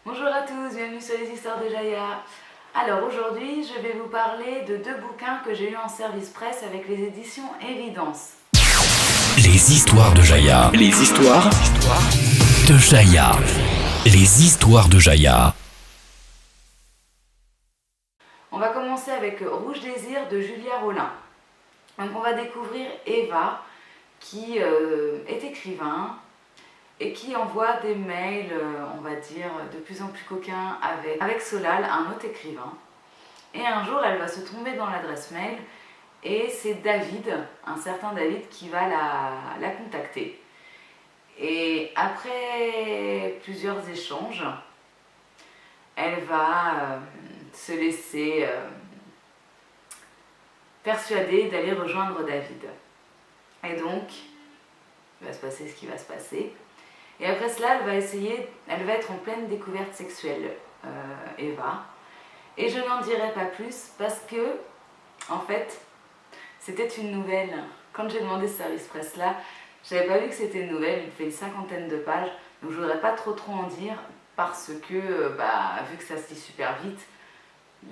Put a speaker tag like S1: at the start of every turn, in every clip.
S1: Bonjour à tous, bienvenue sur les histoires de Jaya. Alors aujourd'hui, je vais vous parler de deux bouquins que j'ai eu en service presse avec les éditions Évidence.
S2: Les histoires de Jaya. Les histoires de Jaya. Les histoires de Jaya.
S1: On va commencer avec Rouge Désir de Julia Rollin. Donc on va découvrir Eva qui est écrivain et qui envoie des mails, on va dire, de plus en plus coquins avec Solal, un autre écrivain. Et un jour, elle va se tromper dans l'adresse mail et c'est David, un certain David, qui va la contacter. Et après plusieurs échanges, elle va se laisser persuader d'aller rejoindre David. Et donc, il va se passer ce qui va se passer. Et après cela, elle va être en pleine découverte sexuelle, Eva. Et je n'en dirai pas plus parce que, en fait, c'était une nouvelle. Quand j'ai demandé ce service presse-là, j'avais pas vu que c'était une nouvelle, il fait une 50aine de pages. Donc je voudrais pas trop en dire parce que, vu que ça se lit super vite,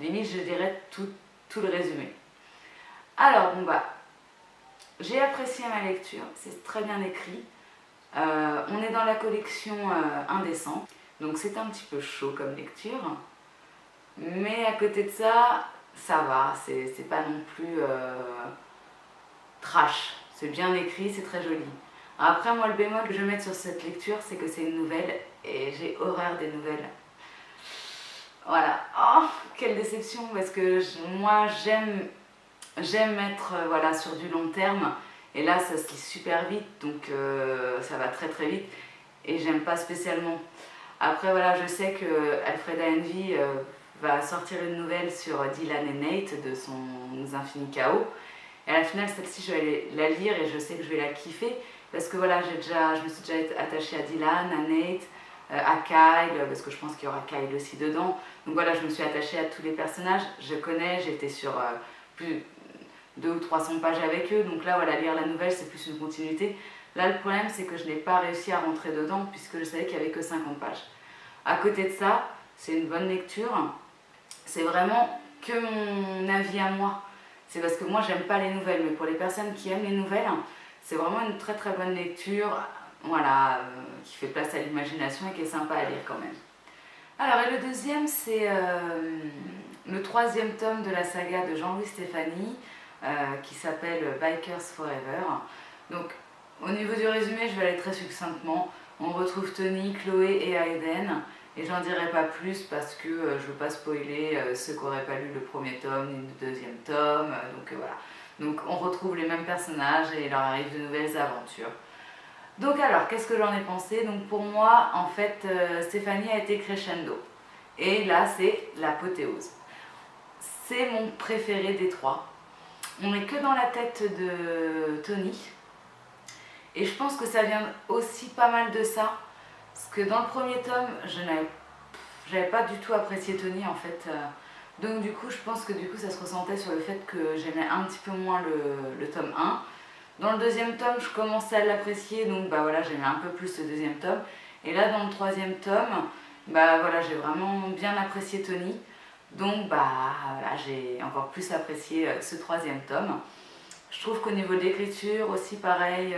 S1: limite je dirais tout le résumé. Alors, j'ai apprécié ma lecture, c'est très bien écrit. On est dans la collection Indécent, donc c'est un petit peu chaud comme lecture, mais à côté de ça, ça va, c'est pas non plus trash, c'est bien écrit, c'est très joli. Après, moi, le bémol que je vais mettre sur cette lecture, c'est que c'est une nouvelle et j'ai horreur des nouvelles. Voilà, oh, quelle déception, parce que moi, j'aime être sur du long terme. Et là, ça se lit super vite, donc ça va très très vite. Et j'aime pas spécialement. Après, voilà, je sais que Alfreda Envy va sortir une nouvelle sur Dylan et Nate de son Infini Chaos. Et à la finale, celle-ci, je vais aller la lire et je sais que je vais la kiffer. Parce que voilà, je me suis déjà attachée à Dylan, à Nate, à Kyle, parce que je pense qu'il y aura Kyle aussi dedans. Donc voilà, je me suis attachée à tous les personnages. Je connais, j'étais sur plus 200 ou 300 pages avec eux, donc là voilà, lire la nouvelle c'est plus une continuité. Là le problème c'est que je n'ai pas réussi à rentrer dedans puisque je savais qu'il n'y avait que 50 pages. À côté de ça, c'est une bonne lecture, c'est vraiment que mon avis à moi. C'est parce que moi j'aime pas les nouvelles, mais pour les personnes qui aiment les nouvelles, c'est vraiment une très très bonne lecture, voilà, qui fait place à l'imagination et qui est sympa à lire quand même. Alors et le deuxième c'est le troisième tome de la saga de Jean-Louis Stéphanie, qui s'appelle Bikers Forever. Donc au niveau du résumé, je vais aller très succinctement. On retrouve Tony, Chloé et Hayden. Et j'en dirai pas plus parce que je veux pas spoiler ceux qui n'auraient pas lu le premier tome ni le deuxième tome. Donc voilà. Donc on retrouve les mêmes personnages et il leur arrive de nouvelles aventures. Donc alors, qu'est-ce que j'en ai pensé? Donc pour moi, en fait, Stéphanie a été crescendo. Et là, c'est l'apothéose. C'est mon préféré des trois. On n'est que dans la tête de Tony. Et je pense que ça vient aussi pas mal de ça. Parce que dans le premier tome, je n'avais pas du tout apprécié Tony en fait. Donc du coup, je pense que ça se ressentait sur le fait que j'aimais un petit peu moins le tome 1. Dans le deuxième tome, je commençais à l'apprécier, donc j'aimais un peu plus le deuxième tome. Et là, dans le troisième tome, j'ai vraiment bien apprécié Tony. Donc j'ai encore plus apprécié ce troisième tome. Je trouve qu'au niveau de l'écriture aussi pareil,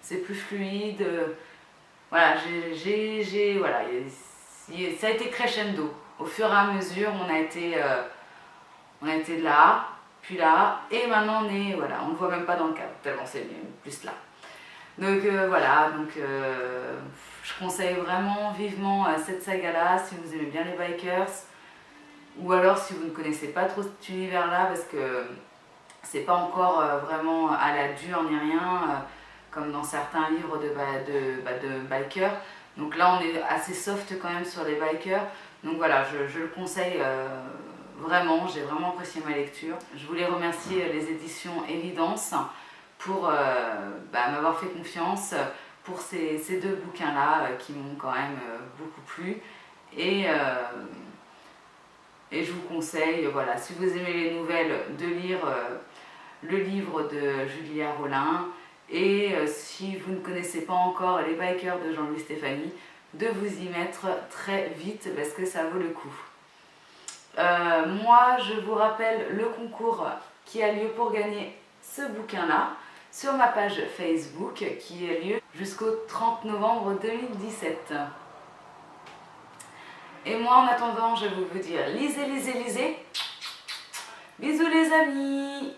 S1: c'est plus fluide. Ça a été crescendo. Au fur et à mesure, on a été là, puis là, et maintenant on ne le voit même pas dans le cadre, tellement c'est plus là. Donc je conseille vraiment vivement cette saga-là si vous aimez bien les bikers. Ou alors si vous ne connaissez pas trop cet univers-là, parce que c'est pas encore vraiment à la dure ni rien, comme dans certains livres de bikers. Donc là on est assez soft quand même sur les bikers. Donc voilà, je le conseille vraiment, j'ai vraiment apprécié ma lecture. Je voulais remercier les éditions Évidence pour m'avoir fait confiance pour ces deux bouquins-là qui m'ont quand même beaucoup plu. Et je vous conseille, si vous aimez les nouvelles, de lire le livre de Julia Rollin. Et si vous ne connaissez pas encore les bikers de Jean-Louis Stéphanie, de vous y mettre très vite parce que ça vaut le coup. Moi, je vous rappelle le concours qui a lieu pour gagner ce bouquin-là sur ma page Facebook qui a lieu jusqu'au 30 novembre 2017. Et moi, en attendant, je vais vous dire lisez, lisez, lisez. Bisous les amis!